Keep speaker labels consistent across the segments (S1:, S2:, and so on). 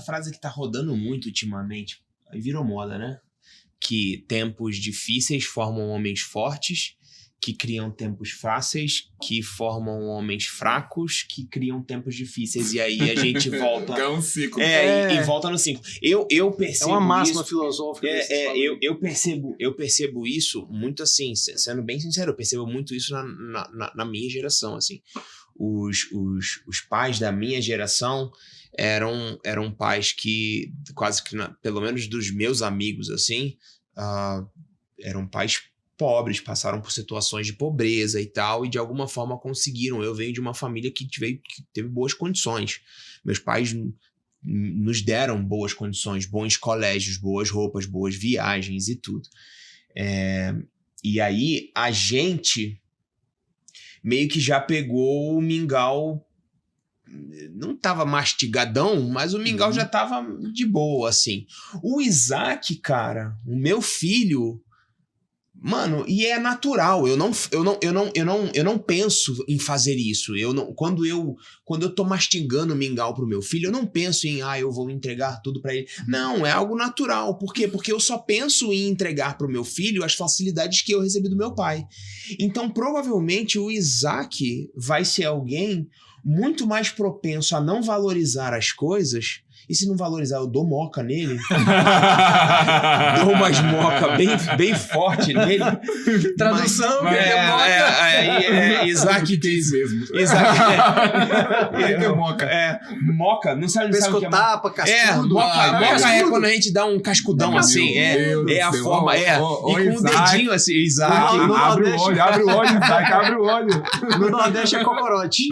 S1: frase que tá rodando muito ultimamente, aí virou moda, né? Que tempos difíceis formam homens fortes, que criam tempos fáceis, que formam homens fracos, que criam tempos difíceis. E aí a gente volta...
S2: É um ciclo.
S1: E volta no ciclo. Eu percebo
S3: uma máxima
S1: isso,
S3: filosófica.
S1: eu percebo isso muito assim, sendo bem sincero, eu percebo muito isso na minha geração, assim. Os pais da minha geração eram pais que, quase que, pelo menos dos meus amigos, assim, eram pais pobres, passaram por situações de pobreza e tal, e de alguma forma conseguiram. Eu venho de uma família que teve boas condições. Meus pais nos deram boas condições, bons colégios, boas roupas, boas viagens e tudo. E aí a gente meio que já pegou o mingau, não tava mastigadão, mas o mingau já tava de boa, assim. O Isaac, cara, o meu filho, mano, e é natural, eu não penso em fazer isso. Quando eu tô mastigando mingau pro meu filho, eu não penso em, eu vou entregar tudo pra ele. Não, é algo natural. Por quê? Porque eu só penso em entregar pro meu filho as facilidades que eu recebi do meu pai. Então, provavelmente, o Isaac vai ser alguém muito mais propenso a não valorizar as coisas. E se não valorizar, eu dou moca nele. Dou umas moca bem forte nele.
S3: Tradução,
S1: Isaac
S2: diz mesmo.
S1: Isaac
S2: moca.
S1: Moca, não sabe o que é.
S3: Pescotapa, cascudo.
S1: Moca é quando a gente dá um cascudão assim. É a forma. E com o dedinho assim, Isaac.
S2: Abre o olho, Isaac, abre o olho.
S3: No Nordeste é cocorote.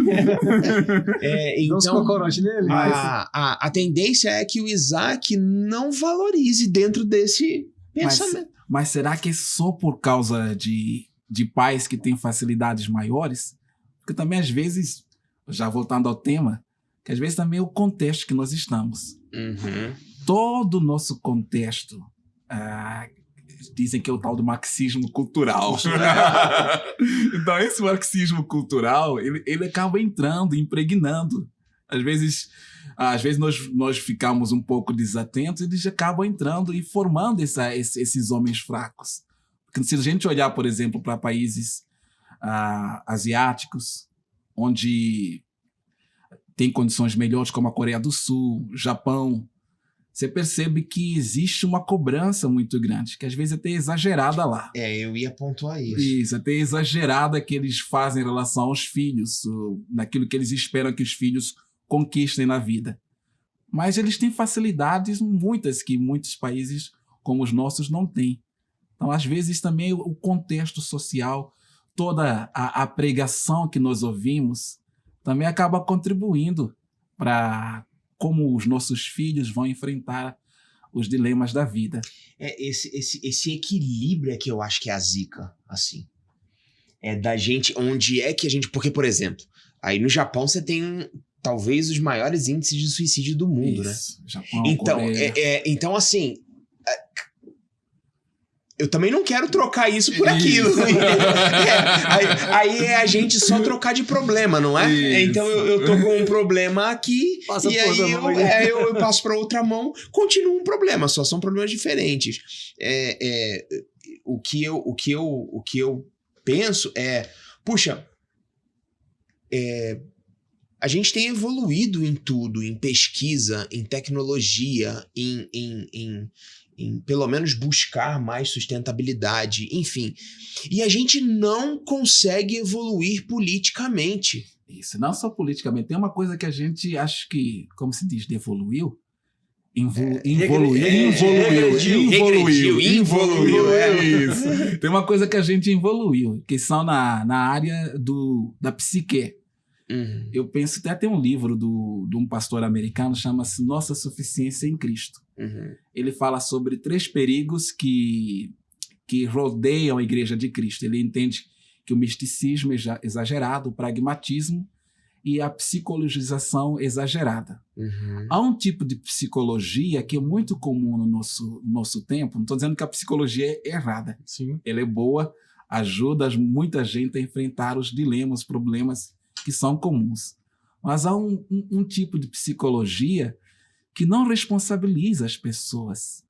S1: Então,
S3: cocorote nele.
S1: A tendência é que o Isaac não valorize dentro desse pensamento.
S2: Mas será que é só por causa de pais que têm facilidades maiores? Porque também, às vezes, já voltando ao tema, que às vezes também é o contexto que nós estamos. Todo o nosso contexto, dizem que é o tal do marxismo cultural. Então, esse marxismo cultural, ele acaba entrando, impregnando. Às vezes nós ficamos um pouco desatentos e eles acabam entrando e formando esses homens fracos. Porque se a gente olhar, por exemplo, para países asiáticos, onde tem condições melhores, como a Coreia do Sul, Japão, você percebe que existe uma cobrança muito grande, que às vezes é até exagerada lá.
S1: Eu ia pontuar isso.
S2: Isso, até exagerada que eles fazem em relação aos filhos, naquilo que eles esperam que os filhos conquistem na vida. Mas eles têm facilidades muitas que muitos países como os nossos não têm. Então, às vezes, também o contexto social, toda a pregação que nós ouvimos, também acaba contribuindo para como os nossos filhos vão enfrentar os dilemas da vida.
S1: Esse equilíbrio é que eu acho que é a zica, assim. É da gente, onde é que a gente... Porque, por exemplo, aí no Japão você tem talvez os maiores índices de suicídio do mundo,
S2: isso,
S1: né?
S2: Japão,
S1: então, então, assim... Eu também não quero trocar isso por aquilo. Aí é a gente só trocar de problema, não é?
S2: Isso.
S1: Então eu tô com um problema aqui,
S3: Passa
S1: e aí eu passo para outra mão, continua um problema, só são problemas diferentes. O que eu penso é, puxa, a gente tem evoluído em tudo, em pesquisa, em tecnologia, em pelo menos buscar mais sustentabilidade, enfim. E a gente não consegue evoluir politicamente.
S2: Isso, não só politicamente. Tem uma coisa que a gente, acho que, como se diz, evoluiu. Isso. Tem uma coisa que a gente evoluiu, que são na área da psique. Eu penso, até tem um livro de um pastor americano, chama-se Nossa Suficiência em Cristo. Ele fala sobre 3 perigos que rodeiam a Igreja de Cristo. Ele entende que o misticismo exagerado, o pragmatismo e a psicologização exagerada. Há um tipo de psicologia que é muito comum no nosso tempo. Não estou dizendo que a psicologia é errada.
S3: Sim.
S2: Ela é boa, ajuda muita gente a enfrentar os dilemas, os problemas que são comuns. Mas há um tipo de psicologia que não responsabiliza as pessoas,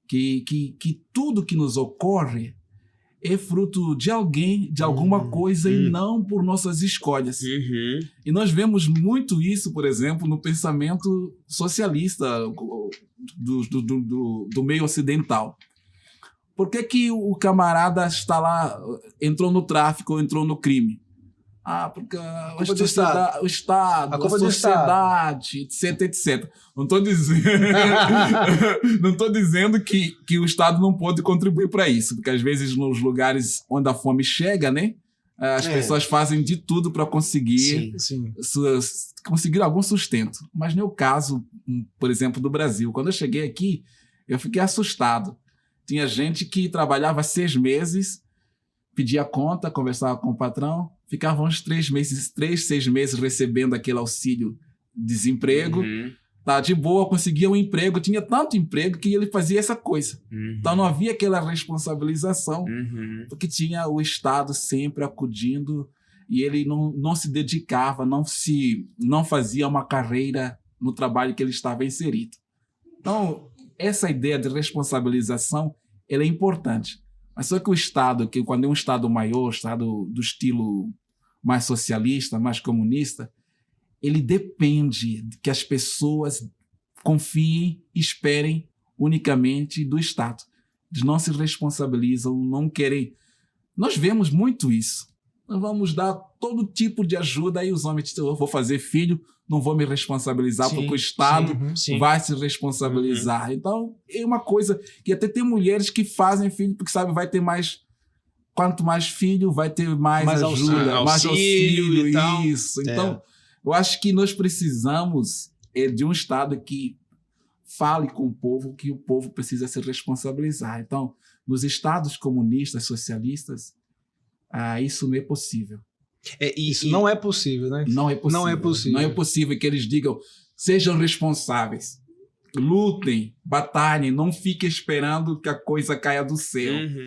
S2: que tudo que nos ocorre é fruto de alguém, de alguma coisa, e não por nossas escolhas. E nós vemos muito isso, por exemplo, no pensamento socialista do meio ocidental. Por que o camarada está lá, entrou no tráfico, entrou no crime? Porque o Estado, a sociedade, etc, etc. Não estou dizendo, não tô dizendo que o Estado não pode contribuir para isso, porque às vezes nos lugares onde a fome chega, né, as pessoas fazem de tudo para conseguir, conseguir algum sustento. Mas no caso, por exemplo, do Brasil, quando eu cheguei aqui, eu fiquei assustado. Tinha gente que trabalhava 6 meses, pedia conta, conversava com o patrão, ficava uns 3, 6 meses recebendo aquele auxílio desemprego, tá de boa, conseguia um emprego, tinha tanto emprego que ele fazia essa coisa. Então não havia aquela responsabilização, porque tinha o Estado sempre acudindo e ele não se dedicava, não fazia uma carreira no trabalho que ele estava inserido. Então, essa ideia de responsabilização, ela é importante. Mas só que o Estado, que quando é um Estado maior, Estado do estilo mais socialista, mais comunista, ele depende de que as pessoas confiem e esperem unicamente do Estado. Eles não se responsabilizam, não querem. Nós vemos muito isso. Nós vamos dar todo tipo de ajuda, aí os homens dizem, eu vou fazer filho, não vou me responsabilizar, porque o Estado vai se responsabilizar. Então, é uma coisa que até tem mulheres que fazem filho, porque sabe, vai ter mais... Quanto mais filho, vai ter mais ajuda, mais auxílio e tal. Isso. Então, eu acho que nós precisamos de um Estado que fale com o povo, que o povo precisa se responsabilizar. Então, nos Estados comunistas, socialistas, isso não é possível.
S3: Isso não é possível, né?
S2: Não é possível.
S3: Não é possível.
S2: Não é possível que eles digam, sejam responsáveis, lutem, batalhem, não fiquem esperando que a coisa caia do céu.